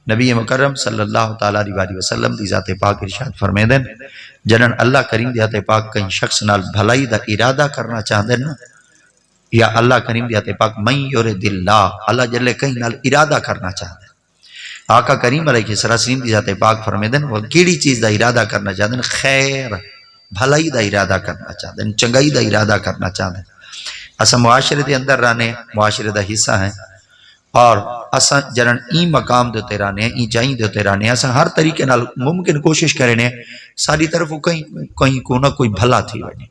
نبی مکرم صلی اللہ تعالیٰ علیہ وسلم دی ذات پاک ارشاد فرمیدن جنن اللہ کریم دی ذات پاک کہیں شخص نال بھلائی دا ارادہ کرنا چاہتے نا، یا اللہ کریم دی ذات پاک من یرد اللہ، اللہ جلے کہیں نال ارادہ کرنا چاہتے ہیں۔ آقا کریم علیہ السلام دی ذات پاک فرمیدن وہ کیڑی چیز دا ارادہ کرنا چاہتے ہیں؟ خیر، بھلائی دا ارادہ کرنا چاہتے ہیں، چنگائی دا ارادہ کرنا چاہتے ہیں۔ اسا معاشرے دے اندر رانے، معاشرے دا حصہ ہیں، اور اسا جنن این مقام دیتے رانے ہیں، این جائیں دیتے رانے ہیں، اسا ہر طریقے نال ممکن کوشش کرنے ہیں ساری طرف کہیں کو نہ کوئی بھلا تھی وجہ،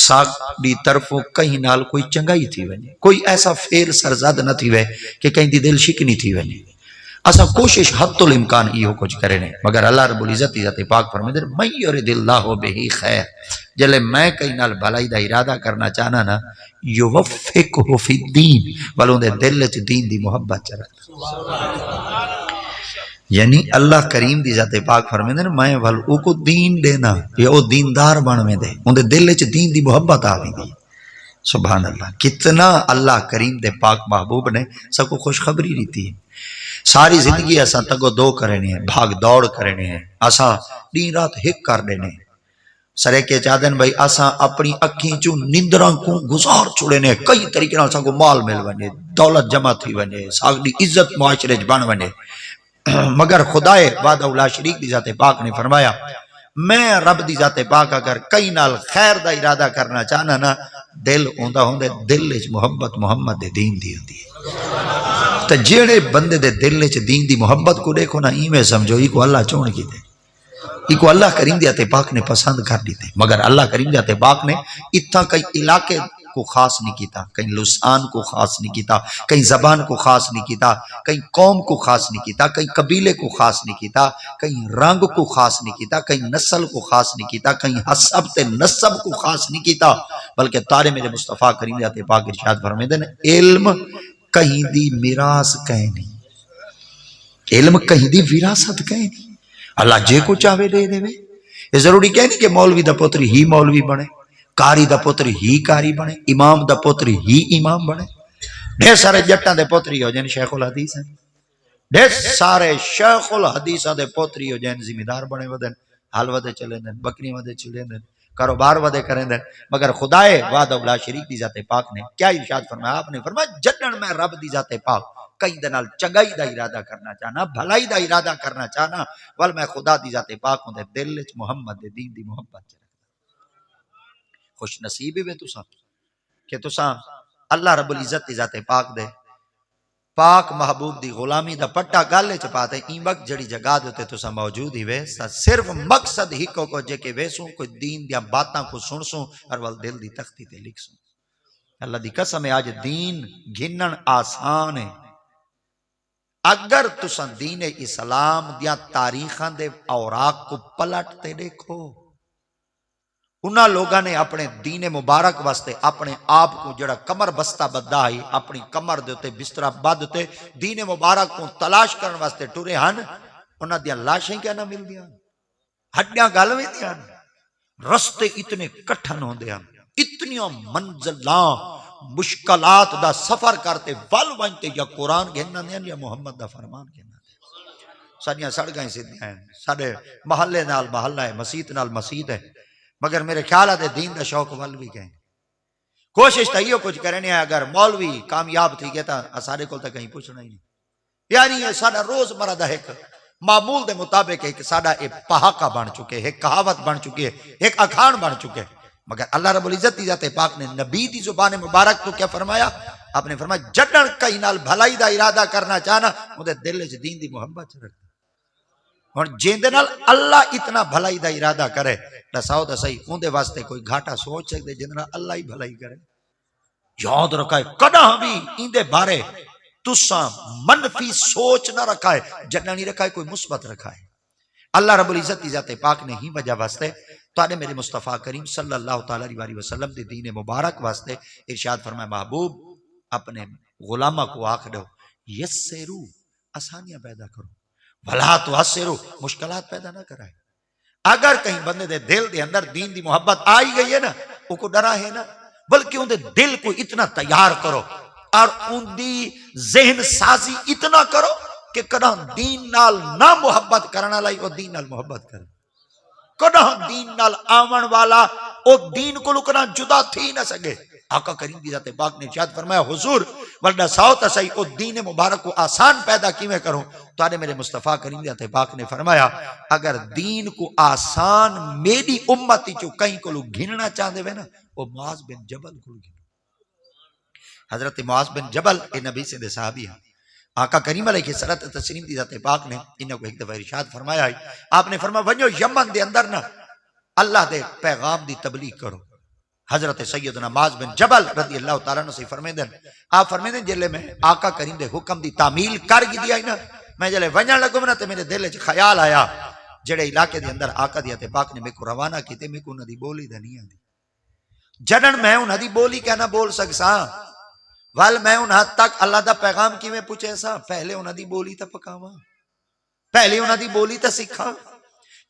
ساری طرف کہیں نال کوئی چنگائی تھی وجہ، کوئی ایسا فیر سرزد نہ تھی وجہ کہ کہیں دی دل شکنی تھی وجہ۔ اسا کوشش حد الامکان یہ کچھ کرنے، مگر اللہ رب العزت ذات پاک فرمائے من یرد اللہ بہ خیر، جلے میں کہیں نال بھلائی دا ارادہ کرنا چاہنا نا، یوفقہ فی الدین، بلوں دے دل وچ دین دی محبت چرک، یعنی اللہ کریم دی ذات پاک فرمائے میں ول او کو دین دینا، یہ او دیندار بنویں دے، ان دے دل وچ دین دی محبت آویں دی۔ سبحان اللہ، کتنا اللہ کریم دے پاک محبوب نے سب کو خوشخبری دیتی ہے۔ ساری زندگی ایسا تگو دو کرنے ہیں، بھاگ دوڑ کرنے ہیں، ایسا دین رات ہک کر دینے ہیں، سرے کے چاہدن بھائی ایسا اپنی اکھیں چوں نندران کو گزار چھوڑنے، کئی طریقے نال ساکو مال مل ونے، دولت جمع تھی ونے، ساکو عزت معاشرے بن ونے، مگر خدائے وعدہ لا شریک دی ذات پاک نے فرمایا میں رب دی ذات پاک اگر کئی نال خیر دا ارادہ کرنا چاہنا نا، دل ہوندہ ہوندے دل وچ محبت محمد دے دین دی ہوندی ہے۔ تو جیڑے بندے دے دل وچ دین دی محبت کو دیکھو نا، ایویں سمجھو یہ کو اللہ چون کی دے، یہ کو اللہ کریم دی ذات پاک نے پسند کر دیتے، مگر اللہ کریم دی ذات پاک نے اتنا کئی علاقے کو خاص نہیں کیتا، کہیں لسان کو خاص نہیں کیتا، کہیں زبان کو خاص نہیں کیتا، کہیں قوم کو خاص نہیں کیتا، کہیں قبیلے کو خاص نہیں کیتا، کہیں رنگ کو خاص نہیں کیتا، کہیں نسل کو خاص نہیں کیتا، کہیں حسب تے نسب کو خاص نہیں کیتا، بلکہ تارے میرے مصطفیٰ کریم ذات پاک ارشاد فرمائے ہیں علم کہیں دی میراث کہیں نہیں، علم کہیں دی وراثت کہیں نہیں، اللہ جے کو چاہے دے دے۔ یہ ضروری کہیں نہیں کہ مولوی دا پتری ہی مولوی بنے، کاری دا پتری ہی کاری بنے، امام دا پتری ہی امام بنے، ڈھیر سارے جٹاں دے پتری ہو جائیں شیخ الحدیث ہیں، ڈھیر سارے شیخ الحدیث دے پتری ہو جائیں ذمہ دار بنے ودن، حال ودے چلے دن، بکری ودے چلے دن، کاروبار ودے کریں دن، مگر خدائے وعدہ لا شریک دی ذات پاک نے کیا ارشاد فرمایا؟ آپ نے فرمایا جنن میں رب دی ذات پاک کئی دنال چنگائی دا ارادہ کرنا چاہنا، بھلائی دا ارادہ کرنا چاہنا، ول میں خدا دی ذات پاک ہوں دے دل وچ محمد دے دین دی محبت چ خوش نصیب ہے تساں کہ تساں اللہ رب العزت دی ذات پاک دے پاک محبوب دی غلامی دا پٹا گالے چ پاتے این وقت جڑی جگہ دے تساں موجود ہی وے، صرف مقصد ہی کو جے کہ ویسوں کوئی دین دیا باتاں کو سن سوں اور ول دل دی تختی تے لکھ سوں۔ اللہ دی قسم ہے آج دین گھنن آسان ہے، اگر تساں دین اسلام دیا تاریخاں دے اوراق کو پلٹتے دیکھو، انہاں لوگاں نے اپنے دین مبارک واسطے اپنے آپ کو جڑا کمر بستہ بدا ہی اپنی کمر دیتے بسترہ بد تے دین مبارک کو تلاش کرنے واسطے ٹورے ہن، انہاں دیا لاشیں کیا نہ مل دیا، ہڈیاں گالویں دیا، رستے اتنے کٹھن ہوں دیا، اتنیاں منزلاں مشکلات دا سفر کرتے ول وانتے یا قرآن گھننا دیا یا محمد دا فرمان گھننا دیا، ساڑیاں سڑگائیں سیدھیاں ہیں، ساڑے محلے نال محلہ ہے، مسجد نال مسجد ہے، مگر میرے خیال ہے دین دا شوق ول بھی گئے، کوشش تا یہ کچھ کرنے ہیں، اگر مولوی کامیاب تھی گیا تا سارے کل تا کہیں پوچھنا ہی نہیں، یعنی یہ ساڑا روز مرہ دا ایک معمول دے مطابق ایک ساڑا ایک پہاکہ بن چکے، ایک کہاوت بن چکے، ایک اکھان بن چکے، مگر اللہ رب العزت ذات پاک نے نبی دی زبان مبارک تو کیا فرمایا؟ آپ نے فرمایا جڑن کئی نال بھلائی دا ارادہ کرنا چاہنا مجھے دل وچ دین دی محبت رکھتا، اور جیندے نال اللہ اتنا بھلائی دا ارادہ کرے دساؤ دا صحیح اون دے واسطے کوئی گھاٹا سوچ سکتے جن نال اللہ ہی بھلائی کرے۔ یاد رکھائے کداں بھی ان دے بارے تساں منفی سوچ نہ رکھائے، جنہ نہیں رکھائے کوئی مثبت رکھائے۔ اللہ رب العزت کی ذات پاک نے ہی وجہ واسطے تو میرے مصطفیٰ کریم صلی اللہ تعالیٰ علیہ وسلم دے دین مبارک واسطے ارشاد فرمائے محبوب اپنے غلامہ کو آکھ دو یسرو آسانیاں پیدا کرو، بھلا تو اسرو مشکلات پیدا نہ کرائے۔ اگر کہیں بندے دے دل دے اندر دین دی محبت آئی گئی ہے نا، وہ کو ڈرا ہے نا، بلکہ ان دے دل کو اتنا تیار کرو اور ان دی ذہن سازی اتنا کرو کہ کداں دین نال نہ محبت کرنا لائی او دین نال محبت کر، کداں دین نال آمن والا او دین کو لکنا جدا تھی نہ سکے۔ آقا کریم دی ذات پاک نے ارشاد فرمایا حضور ورنہ ساؤ تسائی او دین مبارک کو آسان پیدا کیویں کروں؟ تو آنے میرے مصطفیٰ کریم دی ذات پاک نے فرمایا اگر دین کو آسان میری امتی چو کہیں کو لوگ گھننا چاہتے ہوئے نا وہ معاذ بن جبل کو گھن۔ حضرت معاذ بن جبل اے نبی سے دے صحابی ہیں، آقا کریم علیہ الصلوۃ والتسلیم دی ذات پاک نے انہوں کو ایک دفعہ ارشاد فرمایا ہے، آپ نے فرمایا ونجو یمن دے اندر نا اللہ دے پیغام دی تبلیغ کرو۔ حضرت سیدنا معاذ بن جبل رضی اللہ تعالیٰ عنہ سے فرمیدن، آپ فرمیدن جلے میں آقا کریم دے حکم دی تعمیل کر گی دیا نا، میں جلے ونجن لگوں نا تے میرے دل وچ خیال آیا جڑے علاقے دے اندر آقا دی ذات پاک نے میں کو روانہ کیتے میں کو انہاں دی بولی دا نہیں آندی، جنن میں انہاں دی بولی کہنا بول سکساں وال میں انہاں تک اللہ دا پیغام کیویں پوچھے سا، پہلے انہاں دی بولی تا پکاواں، پہلے انہاں دی بولی تا سکھاں،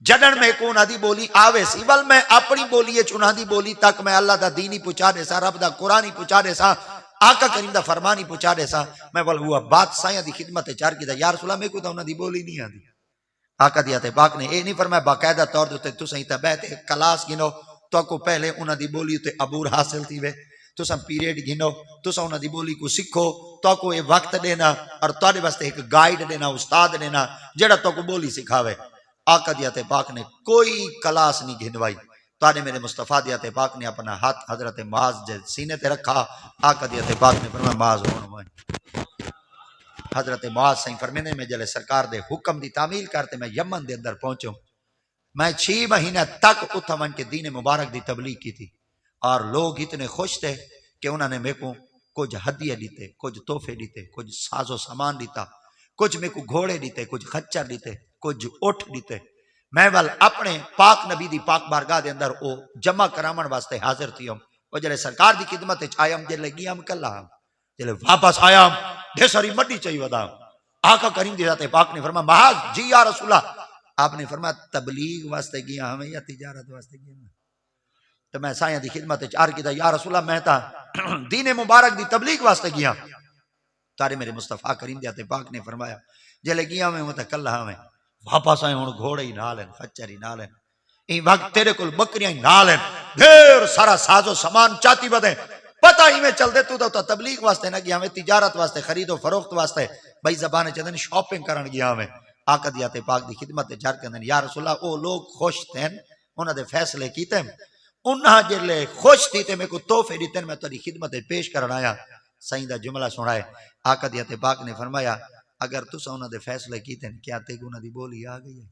جنن میں کو انہاں دی بولی آوے سی ول میں اپنی بولی اچ انہاں دی بولی تک میں اللہ دا دین ہی پہنچا دے سا، رب دا قرآن ہی پہنچا دے سا، آقا کریم دا فرمان ہی پہنچا دے سا، میں ول ہوا بادشاہاں دی خدمت چار کیتا یا رسول اللہ میں کو تا انہاں دی بولی نہیں آندی۔ آقا دی ذات پاک نے اے نہیں فرمایا باقاعدہ طور تے تساں تے بیٹھے کلاس گنو تو کو پہلے انہاں دی بولی تے عبور حاصل تھی وے، تساں پیریڈ گنو تساں انہاں دی بولی کو سکھو تو کو اے وقت دینا اور تواڈے واسطے ایک گائیڈ دینا استاد دینا جڑا تو کو بولی سکھاوے۔ آقا دی ذات پاک نے کوئی کلاس نہیں گھنوائی، تواڈے میرے مصطفیٰ دی ذات پاک نے اپنا ہاتھ حضرت معاذ دے سینے تے رکھا، آقا دی ذات پاک نے فرمایا معاذ ہون وائیں۔ حضرت معاذ سائیں فرمینے میں جلے سرکار دے حکم دی تعمیل کرتے میں یمن دے اندر پہنچوں، میں 6 مہینے تک اتھا من کے دین مبارک دی تبلیغ کی تھی اور لوگ اتنے خوش تھے کہ انہوں نے میرے کو کچھ ہدیے دیتے، کچھ تحفے دیتے، کچھ ساز و سامان دیتا، کچھ میرے کو گھوڑے دیتے، کچھ خچر دیتے، کچھ اٹھ دیتے۔ میں ول اپنے پاک نبی دی پاک بارگاہ دے اندر او جمع کرامن واسطے حاضر تھی ہوں، وہ جلے سرکار دی خدمت وچ آیا ہم جلے گیا ہم کلا ہم جلے واپس آیا ہم ڈھیر ساری مڈی چاہیے ودا ہم۔ آقا کریم دی ذات پاک نے فرمایا معاذ جی یا رسول اللہ، آپ نے فرمایا تبلیغ واسطے گیا ہمیں یا تجارت واسطے گیا ہمیں؟ تو میں سائیں دی خدمت وچ عرض کیتا یا رسول اللہ میں تا دین مبارک دی تبلیغ واسطے گیا، تارے میرے مصطفیٰ کریم دی ذات پاک نے فرمایا جلے گیا میں تے کلا ہمیں واپس آئے ہوں گھوڑے ہی نال ہیں، خچر ہی نال ہیں، این وقت تیرے کل بکریاں ہی نال ہیں، ڈھیر سارا ساز و سامان چاتی بدیں، پتہ ہی میں چل دے تو تبلیغ واسطے نہ گیا ہمیں تجارت واسطے خرید و فروخت واسطے بھائی زبان چندن شاپنگ کرن گیا ہمیں۔ آقا دی ذات پاک دی خدمت جار کندن یا رسول اللہ او لوگ خوش تھے انہاں دے فیصلے کیتے انہاں جلے خوش تھی تے میں کو تحفے دیتے میں تیری خدمت پیش کرن آیا۔ سائیں دا جملہ سنائے آقا دی ذات پاک نے فرمایا اگر تساں انہاں دے فیصلے کیتے کیا تے انہاں دی بولی آ گئی ہے؟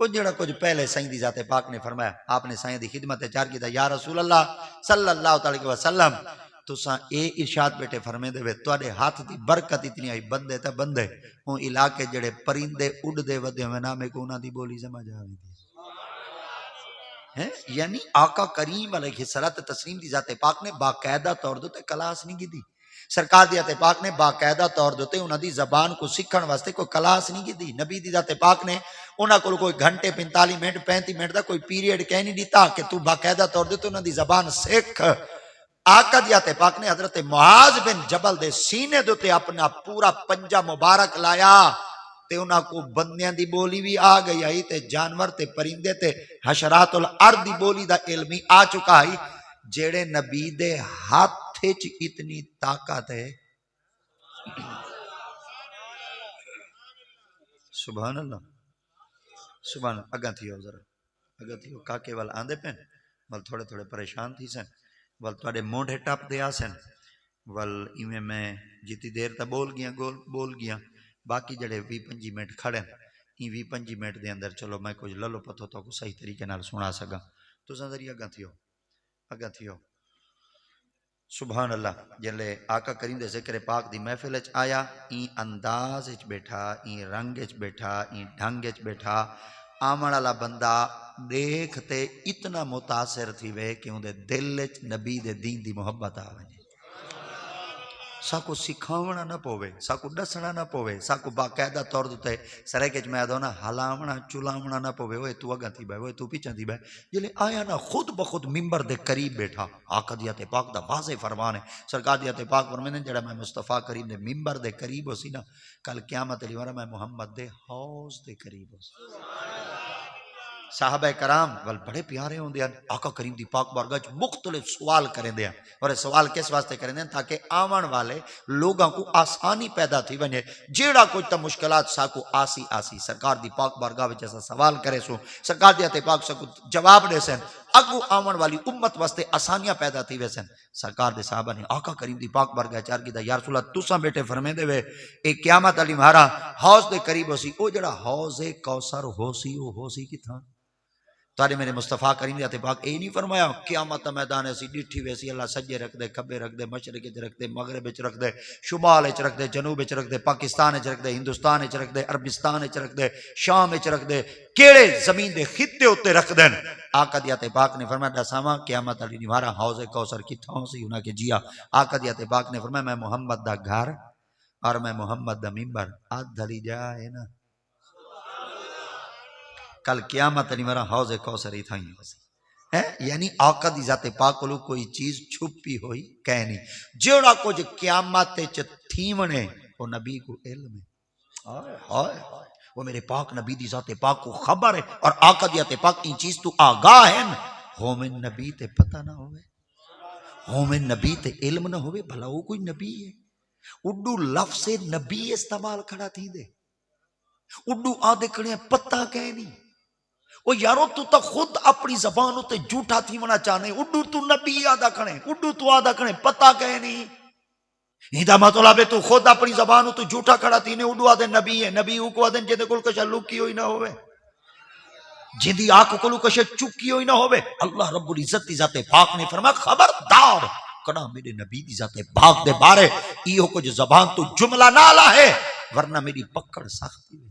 وہ جڑا کچھ پہلے سائیں دی ذات پاک نے فرمایا، آپ نے سائیں دی خدمت چار کیتا یا رسول اللہ صلی اللہ علیہ وسلم تساں اے ارشاد بیٹے فرمے دے تواڈے ہاتھ دی برکت اتنی آئی بندے تے بندے او علاقے جڑے پرندے اڑدے ودے ہوئے نا میں کو انہاں دی بولی سمجھ آ گئی ہے، یعنی آقا کریم علیہ الصلوۃ والتسلیم دی ذات پاک نے باقاعدہ طور تے کلاس نہیں کی دی، سرکار دی ذات پاک نے باقاعدہ طور تے انہاں دی زبان کو سیکھن واسطے کوئی کلاس نہیں کی دی، نبی دی ذات پاک نے انہاں کو کوئی گھنٹے 45 منٹ 35 منٹ دا کوئی پیریڈ کہہ نہیں دیتا کہ تو باقاعدہ طور تے انہاں دی زبان سیکھ۔ آقا دی ذات پاک نے حضرت معاذ بن جبل دے سینے دے تے اپنا پورا پنجہ مبارک لایا تے انہاں کو بندیاں دی بولی بھی آ گئی آئی تے جانور تے پرندے تے حشرات الارض دی بولی دا علم ہی آ چکا ہے، جیڑے نبی دے ہاتھ وچ اتنی طاقت ہے سبحان اللہ سبحان اللہ۔ اگاں تھیو ذرا اگاں تھیو کاکے وال آندے پین ول تھوڑے تھوڑے پریشان تھی سن ول تواڈے مونڈے ٹپ دے آسن ول ایویں میں جتنی دیر تا بول گیا باقی جڑے 20-25 منٹ کھڑے این 20-25 منٹ دے اندر چلو میں کچھ للو پتو تو کو صحیح طریقے نال سنا سکاں تساں ذریعہ اگاں تھیو سبحان اللہ۔ جلے آقا کریم دے ذکر پاک دی محفل وچ آیا این انداز وچ بیٹھا این رنگ وچ بیٹھا این ڈھنگ وچ بیٹھا آمن والا بندہ دیکھتے اتنا متاثر تھی وے کہ اون دے دل وچ نبی دے دین دی محبت آ وے ساکو سکھاونا نہ پوے، ساکو دسنا نہ پوے، ساکو باقاعدہ طور تے سرے میں آدھو نا ہلاونا چلاونا نہ پوے، وہ تو اگاں تھی بھائی، وہ تو پیچھے تھی بھائی، جلے آیا نا خود بخود ممبر دے قریب بیٹھا، آقا دیات پاک دا واضح فرمان ہے، سرکار دیات پاک فرمانے جڑا میں مصطفیٰ کریم دے ممبر دے قریب ہو سی نا، کل قیامت علی ورہ میں محمد دے حوض دے قریب ہو سی۔ صحابہ کرام ول بڑے پیارے ہوندے ہیں، آقا کریم دی پاک بارگاہ وچ مختلف سوال کریندے ہیں، اور سوال کس واسطے کریندے ہیں تاکہ آون والے لوگاں کو آسانی پیدا تھی ونجے، جیڑا کچھ تا مشکلات ساکو آسی آسی سرکار دی پاک بارگاہ وچ ایسا سوال کرے سو، سرکار دی تے پاک سکو جواب دے سن، اگو آون والی امت واسطے آسانیاں پیدا تھی ویسن۔ سرکار دے صحابہ نے آقا کریم دی پاک بارگاہ چار کیتا، یا رسول اللہ تساں بیٹے فرمیندے وے اے قیامت علی مہارا حوض دے قریب ہو سی، او جڑا حوض کوثر ہو سی او ہو سی کتھاں؟ تارے میرے مصطفیٰ کریم دیتے پاک اے نہیں فرمایا قیامت میدان ایسی ڈٹھی ویسی اللہ سجے رکھ دے، کھبے رکھ دے، مشرق وچ رکھ دے، مغرب وچ رکھ دے، شمال وچ رکھ دے، جنوب وچ رکھ دے، پاکستان وچ رکھ دے، ہندوستان وچ رکھ دے، عربستان وچ رکھ دے، شام وچ رکھ دے، کیڑے زمین دے خطے اوتے رکھ دین؟ آقا دیتے پاک نے فرمایا دساواں قیامت علی نوارا حوض کوثر کتھوں سی؟ انہاں کہ جیا۔ آقا دیتے پاک نے فرمایا میں محمد دا گھر اور میں محمد دا منبر آدھلی جائے نا، کل قیامت نہیں مرا حوض کوثر ہی تھا ہے، یعنی آقا دی ذات پاک کو کوئی چیز چھپی ہوئی کہہ نہیں، جوڑا کچھ قیامت چ تھیونے وہ نبی کو علم ہے، وہ میرے پاک نبی دی ذات پاک کو خبر ہے، اور آقا دی ذات پاک ان چیز تو آگاہ ہے، ہومن نبی تے پتہ نہ ہوئے، ہومن نبی تے علم نہ ہوئے، بھلا وہ کوئی نبی ہے؟ اڈو لفظ نبی استعمال کھڑا تھی دے، اڈو آدھے کھڑے پتہ کہہ نہیں، وہ یارو تو خود اپنی زبان تے جھوٹا تھی منا چاہنے، اڈو تو نبی آدھا کھڑے، اڈو تو آدھا کھڑے پتہ کہے نہیں، ہیدا مطلب ہے تو خود اپنی زبان تے جھوٹا کھڑا تھی نے، اڈو آدھے نبی ہے، نبی کو آدھے جدے کل کشا لکی ہوئی نہ ہوئے، جدی آنکھ کلو کشا چکی ہوئی نہ ہوئے۔ اللہ رب العزت دی ذات پاک نے فرمایا خبردار کنا میرے نبی دی ذات پاک دے بارے ایہو کچھ زبان تو جملہ نہ لا ہے، ورنہ میری پکڑ سختی ہے۔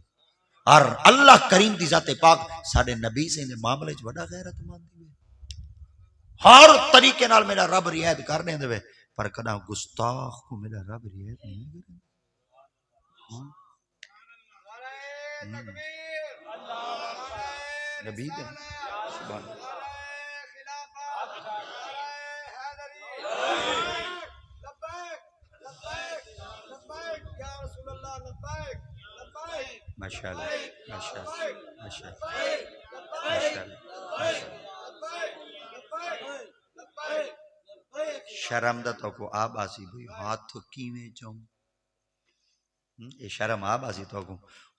اور اللہ کریم دی ذات پاک ساڑھے نبی سے انہیں معاملے جو بڑا غیرت ماندی ہے، ہر طریقے نال میرا رب رعایت کرنے دے، پر کنا گستاخ کو میرا رب رعایت نہیں کرے۔ نبی دے سبحان اللہ۔ ماشاءاللہ ماشاءاللہ ماشاءاللہ شرم دا تو کو آب آسی بھئی ہاتھ کیویں چوں، یہ شرم آب آسی تو کو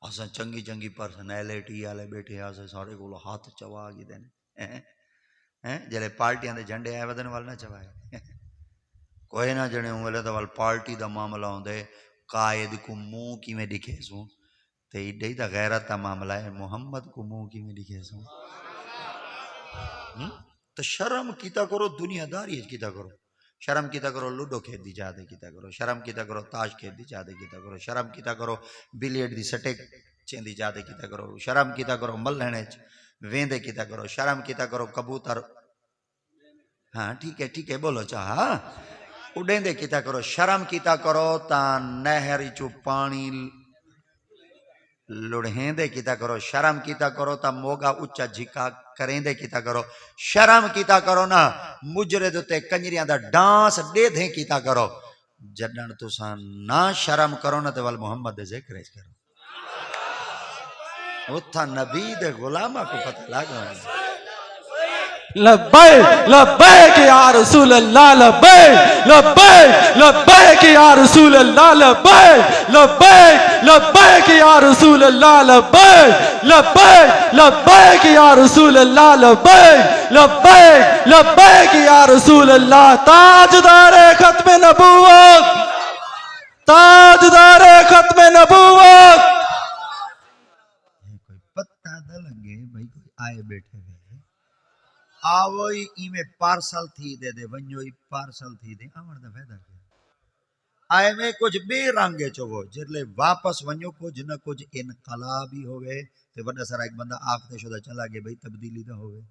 اساں چنگی چنگی پرسنالٹی والے بیٹھے اساں سارے کول ہاتھ چوا کے دین ہیں جلے پارٹیاں دے جھنڈے آئے ودن وال نہ چوائے کوئی نہ جنے ہوں تو وال پارٹی دا معاملہ ہوندے قائد کو منہ کیویں دکھے سوں تے ایڈے دا غیرت دا معاملہ ہے محمد کو منہ کیویں دکھے سوں، تو شرم کیتا کرو دنیا داری کیتا کرو، شرم کیتا کرو لوڈو کھیل دی جا دے کیتا کرو، شرم کیتا کرو تاش کھیل دی جا دے کیتا کرو، شرم کیتا کرو بلیڈ دی سٹیک چیندی جا دے کیتا کرو، شرم کیتا کرو ملنے ویندے کیتا کرو، شرم کیتا کرو کبوتر ہاں ٹھیک ہے بولو چاہا اڈیندے کیتا کرو، شرم کیتا کرو تا نہر چو پانی لڑھیندے کیتا کرو، شرم کیتا کرو تا موگا اچا جھکا کریندے کیتا کرو، شرم کیتا کرو نا مجرے دوتے کنجریاں دا ڈانس دے دیں کیتا کرو، جڈن تساں نہ شرم کرو نا تے وال محمد دے ذکر کرو، اتھا نبی دے غلامہ کو پتہ لگا ہے۔ لبیک لبیک یا رسول اللہ لبیک لبیک لبیک یا رسول اللہ لبیک لبیک لبیک یا رسول اللہ لبیک لبیک لبیک یا رسول اللہ لبیک لبیک لبیک یا رسول اللہ۔ تاجدار ختم نبوت، تاجدار ختم نبوت۔ کوئی پتہ نہ لگے بھائی کوئی آئے بیٹھے ہوئے آوئی ایمیں پارسل تھی دے دے ونجوئی پارسل تھی دے آمر دا فیدہ کیا آئے میں کچھ بے رنگے چوو جرلے واپس ونجو کچھ نہ کچھ انقلابی ہوئے تے وڈا سارا ایک بندہ آفتے شدہ چلا گئے بھائی تبدیلی دا ہوئے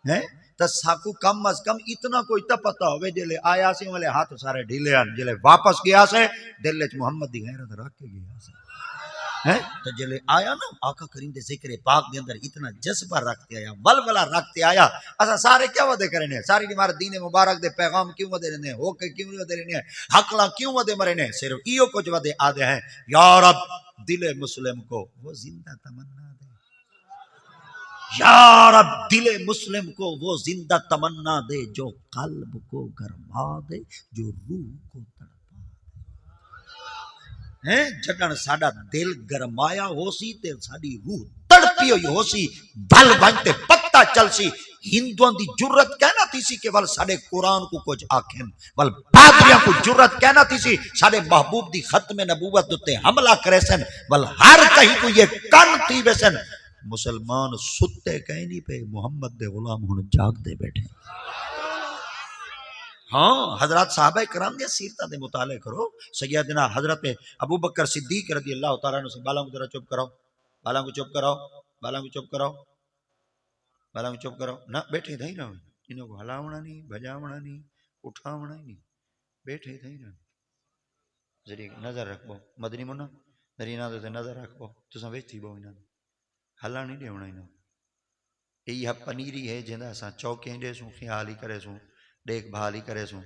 ہیں تو ساکو کم از کم اتنا کوئی تو پتہ ہوئے جلے آیا سے والے ہاتھ سارے ڈھیلے ہیں جلے واپس گیا سے دل وچ محمد دی غیرت رکھ کے گیا سے ہیں تو جلے آیا نا آقا کریم دے ذکر پاک دے اندر اتنا جذبہ رکھتے آیا ولولا رکھتے آیا اسا سارے کیا ودے کرنے ساری ہمارے دین مبارک دے پیغام کیوں ودے رہنے ہو کے کیوں ودے رہنے حقلا کیوں ودے مرنے صرف ایو کچھ ودے آدے ہیں یا رب دل مسلم کو وہ زندہ تمنا دے یا رب دل مسلم کو وہ زندہ تمنا دے جو قلب کو گرما دے جو روح کو تڑپا ہیں جڑن ساڈا دل گرمایا ہو سی تے ساڈی روح تڑپی ہوئی ہو سی بھل بنتے پتہ چل سی ہندوؤں دی جرت کہنا تھی سی کہ ول ساڈے قرآن کو کچھ آکھن ول پادریاں کو جرت کہنا تھی سی ساڈے محبوب دی ختم نبوت تے حملہ کرے سن ول ہر کہیں کو یہ کن تھی ویسن مسلمان ستے کہیں نہیں پہ محمد دے غلام ہن جاگ دے بیٹھے ہاں حضرات صحابہ کرام دے سیرتاں دے مطالعے کرو سیدنا حضرت ابو بکر صدیق رضی اللہ تعالیٰ عنہ سے بالاں کو ذرا چپ کراؤ بالاں کو چپ کراؤ بالاں کو چپ کراؤ بالاں کو چپ کراؤ نہ بیٹھے تھے نا انہوں کو ہلاونا نہیں بجاونا نہیں اٹھاونا نہیں بیٹھے تھے نا ذریعہ نظر رکھو مدنی منا نرینا دے نظر رکھو تساں ویٹھی بو انہاں ہلا نہیں دیونا انہاں یہ پنیری ہے جندا اساں چوکیں دے سوں خیال ہی کرے سوں دیکھ بھال ہی کرے سوں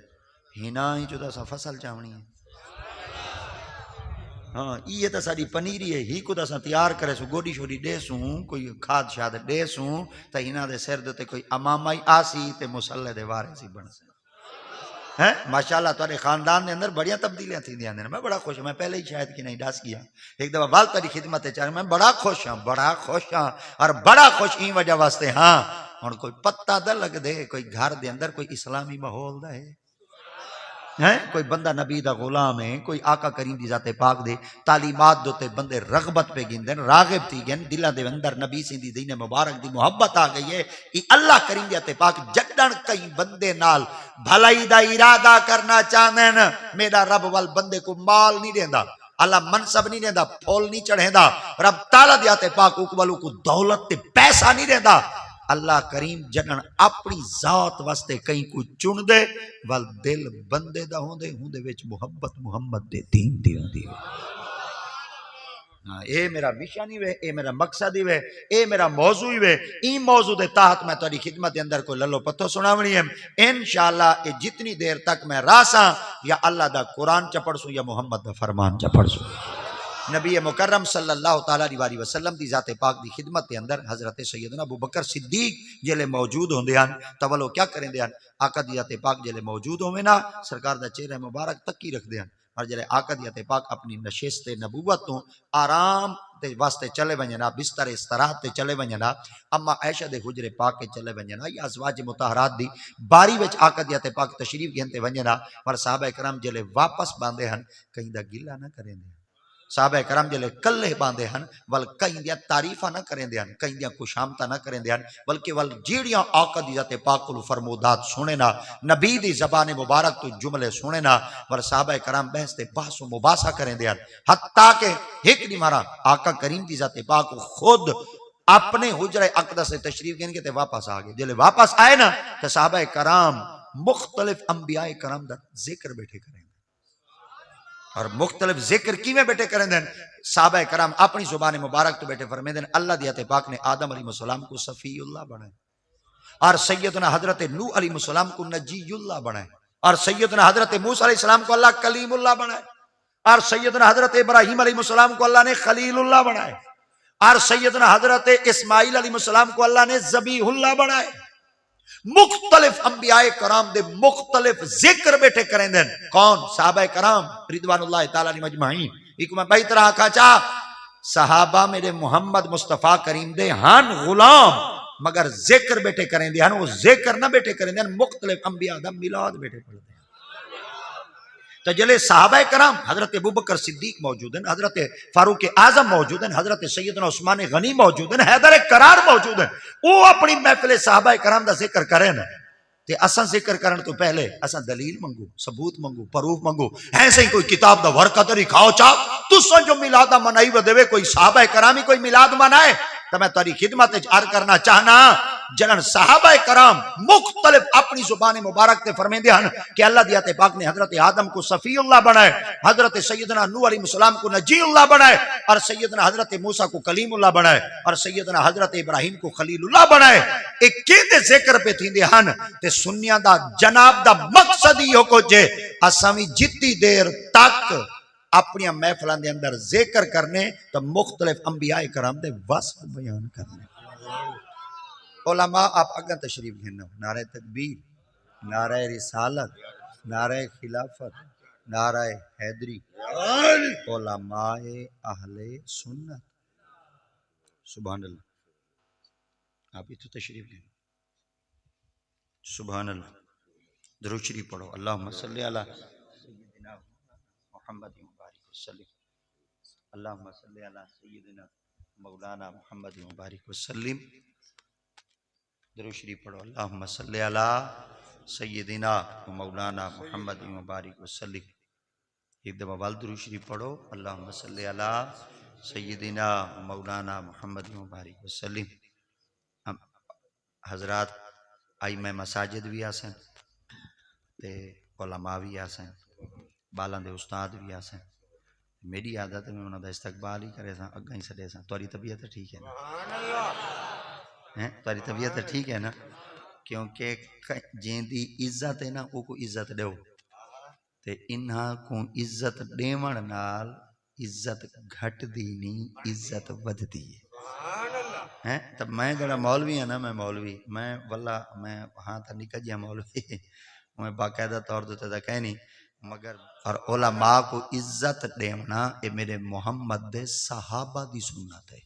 ہینا ہی جو تا فصل چاونی ہے ہاں یہ تا ساری پنیری ہے ہی کو تا تیار کرے سوں گوڈی شوڈی دے سوں کوئی کھاد شاد دے سوں تا ہینا دے سر دے کوئی امامائی آسی تے مسلح دے وارے سی بن سے ہیں ماشاءاللہ تہاڈے خاندان دے اندر بڑیاں تبدیلیاں تھیندیاں نے میں بڑا خوش ہوں میں پہلے ہی شاید کہ نہیں ڈاس کیا ایک دفعہ وال تیری خدمت چاہ میں بڑا خوش ہاں اور بڑا خوش ہی وجہ واسطے ہاں ہن کوئی پتہ دے لگ دے کوئی گھر دے اندر کوئی اسلامی ماحول دا ہے کوئی بندہ نبی دا غلام ہے کوئی آقا کریم دی ذات پاک دے تعلیمات دوتے بندے رغبت پہ گندن راغب تھی گن دلہ دے اندر نبی سے دی دین مبارک دی محبت آ گئی ہے یہ اللہ کریم دی ذات پاک جڑن کئی بندے نال بھلائی دا ارادہ کرنا چاہنے نا میرا رب وال بندے کو مال نہیں دیندا اللہ منصب نہیں دیندا پھول نہیں چڑھیندا رب تعالی دی ذات پاک اقبالو کو دولت تے پیسہ نہیں دیندا اللہ کریم جنن اپنی ذات واسطے کہیں کو چن دے ول دل بندے دا ہوندے وچ محبت محمد دے دین دی ہوندی اے میرا مشن ہی وے اے میرا مقصد ہی وے اے میرا موضوع ہی وے این موضوع دے تحت میں تہاڈی خدمت دے اندر کوئی للو پتھو سناونی ہے انشاءاللہ اے جتنی دیر تک میں راساں یا اللہ دا قرآن چ پڑھ سوں یا محمد دا فرمان چ پڑھ سوں نبی مکرم صلی اللہ تعالیٰ علیہ وسلم دی ذات پاک دی خدمت کے اندر حضرت سیدنا ابو بکر صدیق جلے موجود ہوندے ہیں تو کیا کریں دے ہیں آقا دی ذات پاک جلے موجود ہوئے نا سرکار دا چہرہ مبارک تکی رکھ دے ہیں اور جلے آقا دی ذات پاک اپنی نشست نبوت تو آرام تے واسطے چلے ونجنا بستر استراحت تے چلے ونجنا اما عائشہ دے حجرے پاک کے چلے ونجنا یا ازواج مطہرات دی باری وچ آقا دی ذات پاک تشریف گھنتے ونجنا اور صحابہ کرام جلے واپس باندے ہیں کہیں دا گلہ نہ کریں دے صحابہ کرام جلے کلے باندے ہیں ول کہیں دیا تعریفہ نہ کریں دیا کہیں دیا کشامتہ نہ کریں دیا بلکہ ول جیڑیاں آقا دی ذات پاک کو فرمودات سنے نا نبی دی زبان مبارک تو جملے سنے نا ول صحابہ کرام بحث تے بحث و مباحثہ کریں دیا حتیٰ کہ ایک نہیں مارا آقا کریم دی ذات پاک کو خود اپنے حجرہ اقدس سے تشریف گن کے تے واپس آگئے جلے واپس آئے نا تو صحابہ کرام مختلف انبیاء کرام دا ذکر بیٹھے کریں اور مختلف ذکر کیویں بیٹھے کریں دیں صحابہ کرام اپنی زبان مبارک تو بیٹھے فرمائے دیں اللہ دی ذات پاک نے آدم علیہ السلام کو صفی اللہ بنائے اور سیدنا حضرت نوح علیہ السلام کو نجی اللہ بنائے اور سیدنا حضرت موسیٰ علیہ السلام کو اللہ کلیم اللہ بنائے اور سیدنا حضرت ابراہیم علیہ السلام کو اللہ نے خلیل اللہ بنائے اور سیدنا حضرت اسماعیل علیہ السلام کو اللہ نے ذبیح اللہ بنائے مختلف انبیاء کرام دے مختلف ذکر بیٹھے کریں دیں کون صحابہ کرام رضوان اللہ تعالیٰ علیہ مجمعین ایک میں بہت طرح کہا چاہ صحابہ میرے محمد مصطفیٰ کریم دے ہن غلام مگر ذکر بیٹھے کریں دیں وہ ذکر نہ بیٹھے کریں دیں مختلف انبیاء دا میلاد بیٹھے پڑھ دیں تو جلے صحابہ کرام حضرت ابوبکر صدیق موجود ہیں حضرت فاروق اعظم موجود ہیں حضرت سیدنا عثمان غنی موجود ہیں حیدر کرار موجود ہیں وہ اپنی محفل صحابہ کرام دا ذکر کریں تے اساں ذکر کرن تو پہلے اساں دلیل منگو ثبوت منگو پروف منگو ایسے ہی کوئی کتاب دا ورقہ تری کھاؤ چاہ تساں جو میلاد منائی و دے کوئی صحابہ کرامی کوئی میلاد منائے تو میں تاری خدمت عرض کرنا چاہنا جنن صحابہ کرام مختلف اپنی زبان مبارک تے فرمیندے ہیں کہ اللہ دی ذات پاک نے حضرت آدم کو صفی اللہ بنائے، حضرت سیدنا نوح علیہ السلام کو نجی اللہ بنائے، اور سیدنا حضرت موسیٰ کو کلیم اللہ بنائے، اور سیدنا حضرت ابراہیم کو خلیل اللہ بنائے۔ ایک کیندے ذکر پہ تھیندے ہن تے سنیاں دا جناب دا مقصد ہی ہو کو جے اسامی جتنی دیر تک اپنی محفلان دے اندر ذکر کرنے تو مختلف انبیاء کرام دے وصف بیان کرنے۔ علماء آپ اگاں تشریف گھنو، نعرہ تکبیر، نعرہ رسالت، نعرہ خلافت، نعرہ حیدری، علماء اہل سنت، سبحان اللہ۔ آپ اتو تشریف گھنو، سبحان اللہ۔ درود شریف پڑھو، اللہم صلی علی سیدنا محمد مبارک وسلم، اللہم صلی علی سیدنا مولانا محمد مبارک وسلم۔ درود شریف پڑھو، اللہم صلی علی سیدنا مولانا محمد مبارک وسلم۔ ایک دفعہ وال درود شریف پڑھو، اللہم صلی علی سیدنا مولانا محمد مبارک وسلم۔ حضرات آئی میں مساجد بھی آسیں تے علماء بھی آسیں، بالاں دے استاد بھی آسیں۔ میری عادت ہے میں انہوں دا استقبال ہی کرے ساں، اگاں ہی سڑے ساں۔ تمہاری طبیعت ٹھیک ہے نا؟ تمہاری طبیعت ٹھیک ہے نا؟ کیونکہ جین دی عزت ہے نا وہ کو عزت دیو تے انہاں کو عزت دیون نال عزت گھٹ دی نہیں، عزت ود دی ہے۔ تب میں جڑا مولوی ہے نا، میں مولوی، میں واللہ میں ہاں تا نکل جیا مولوی، میں باقاعدہ طور تے کہہ نہیں، مگر اور علماء کو عزت دینا اے میرے محمد دے صحابہ دی سنت ہے۔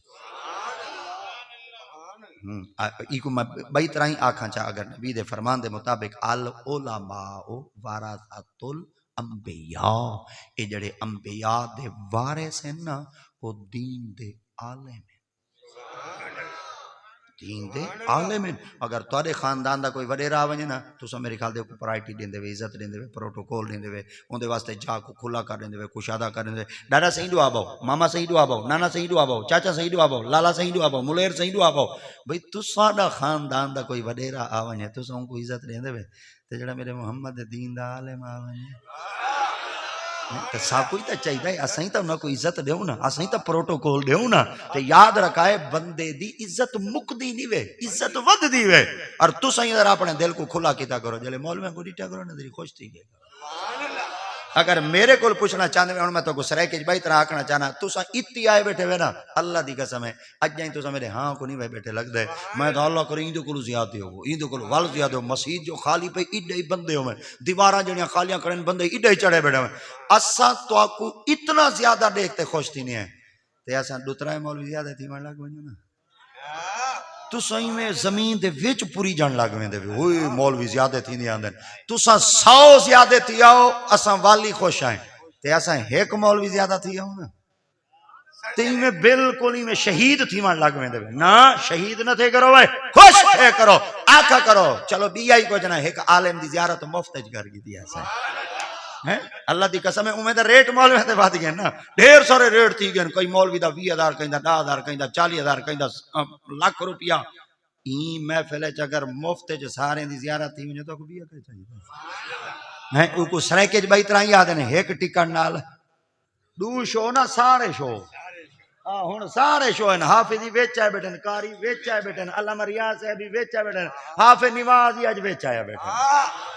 ایک میں بئی طرح ہی آکھاں چاہ، اگر نبی دے فرمان دے مطابق العلماء ورثۃ الانبیاء، اے جڑے انبیاء دے وارث ہیں نا وہ دین دے عالم ہیں، دین دے عالم ہیں۔ اگر تواڈے خاندان دا کوئی وڈیرا ونجے نا تساں میرے خیال دے کو پرائٹی دیندے وے، عزت دیندے وے، پروٹوکول دیندے وے، اون دے واسطے جا کو کھلا کر دیندے وے، کشادہ کر دیندے وے، ڈاڈا صحیح دعا باو، ماما صحیح دعا باو، نانا صحیح دعا باو، چاچا صحیح دعا باو، لالا صحیح دعا باو، ملیر صحیح دعا باو۔ بھئی تساں دا خاندان دا کوئی وڈیرا آ ونجے تساں اون کو عزت دیندے وے تے جڑا میرے محمد دے دین دا عالم آ ونجے تے سب کوئی تے چاہیے اسیں تے انہاں کو عزت دیو نا، اسیں تے پروٹوکول دیو نا۔ تے یاد رکھائے بندے دی عزت مکدی نہیں وے، عزت ود دی وے۔ اور تسیں ادھر اپنے دل کو کھلا کیتا کرو، جلے مولویاں کو ڈیٹا کرو نا، تیری خوش تھی گئے۔ اگر میرے کو پوچھنا چاہتے ہیں میں تو کو سرائے کے بائی طرح آکھنا چاہنا تساں اتی آئے بیٹھے ہوئے نا، اللہ دی قسم ہے اج جائیں تساں میرے ہاں کو نہیں بھائی بیٹھے لگ دے، میں تو اللہ کریں ایندے کولو زیادہ ہو، ایندے کولو وال زیادہ ہو، مسجد جو خالی پہ ایڈے ہی بندے ہوئے، دیواراں جڑیاں خالیاں کریں بندے ایڈے ہی چڑھے بیٹھے ہوئے، اساں تو آکو اتنا زیادہ دیکھتے خوش تھی نہیں ہے تے اساں دوترا مولوی زیادہ تھی من لگ ونجو نا، تساں میں زمین دے وچ پوری جان لگ ویندے ہوئے مولوی زیادہ تھی نہیں آندے، تساں 100 زیادہ تھی آؤ اساں والی خوش آئیں تے اساں ایک مولوی زیادہ تھی آؤ نا تے میں بالکل ہی میں شہید تھی من لگ ویندے نا، شہید نہ تھے کرو بھائی، خوش تھے کرو، آکھا کرو چلو بی آئی کو جنا ایک عالم دی زیارت مفت کر کی دیا اساں اللہ دی قسم ہے امید ریٹ مولوی تے بات گئے نا، ڈھیر سارے ریٹ تھی گئے، کوئی مولوی دا 20,000 کہیں دا 10,000 کہیں دا 40,000 کہیں دا لاکھ روپیہ، این محفل چ اگر مفت چ سارے دی زیارت تھی ونجے تو کو بھی چاہیے ہیں او کو سرائے کے بئی طرح یاد نے ایک ٹکٹ نال دو شو نا سارے شو ہن سارے شو ہیں، حافظی وچ آئے بیٹھے، قاری وچ آئے بیٹھے، علامہ ریاض صاحب بھی وچ آئے بیٹھے، حافظ نواز اج وچ آیا بیٹھے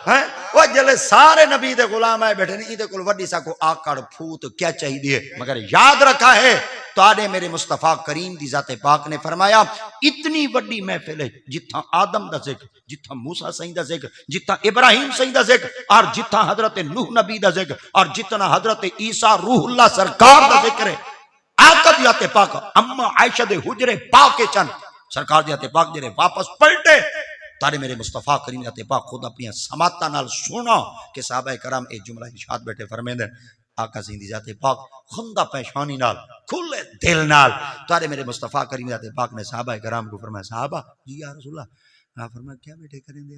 ہیں وہ جلے سارے نبی دے غلام آئے بیٹھے نہیں دے کول وڈی سا کو آکڑ پھوت کیا چاہیے، مگر یاد رکھا ہے تواڈے میرے مصطفیٰ کریم دی ذات پاک نے فرمایا اتنی وڈی محفل ہے جتھاں آدم دا ذکر، جتھاں موسیٰ سائیں دا ذکر، جتھاں ابراہیم سائیں دا ذکر، اور جتھاں حضرت نوح نبی دا ذکر، اور جتنا حضرت عیسیٰ روح اللہ سرکار دا ذکر ہے، آقا دیات پاک اما عائشہ دے حجرے پاک چن سرکار دیات پاک جرے واپس پلٹے تارے میرے مصطفیٰ کریم دیات پاک خود اپنی سماعتاں نال سونا کہ صحابہ کرام ایک جملہ ارشاد بیٹھے فرمیندے آقا زندی ذات پاک خندہ پیشانی نال کھلے دل نال تارے میرے مصطفیٰ کریم دیات پاک نے صحابہ کرام کو فرمایا صحابہ جی یا رسول اللہ، آپ فرمایا کیا بیٹھے کریں دے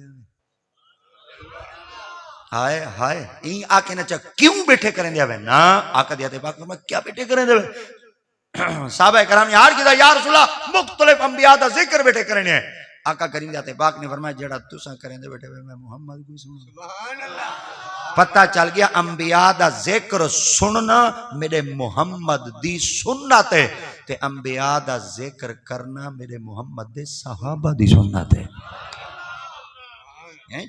ہائے ہائے این آکے نچا کیوں بیٹھے کریں دے نا، آقا دیات پاک فرمایا کیا بیٹھے کریں دے صحابہ کرام نے یار کیتا یا رسول اللہ مختلف انبیاء دا ذکر بیٹھے کرنے ہیں، آقا کریم ذات پاک نے فرمایا جڑا تساں کریں دے بیٹھے میں محمد کو سنوں سبحان اللہ پتہ چل گیا انبیاء دا ذکر سننا میرے محمد دی سنت ہے تے انبیاء دا ذکر کرنا میرے محمد دے صحابہ دی سنت ہے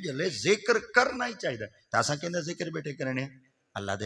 جلے ذکر کرنا ہی چاہیے تاساں کہندے ذکر بیٹے کرنے اللہ دے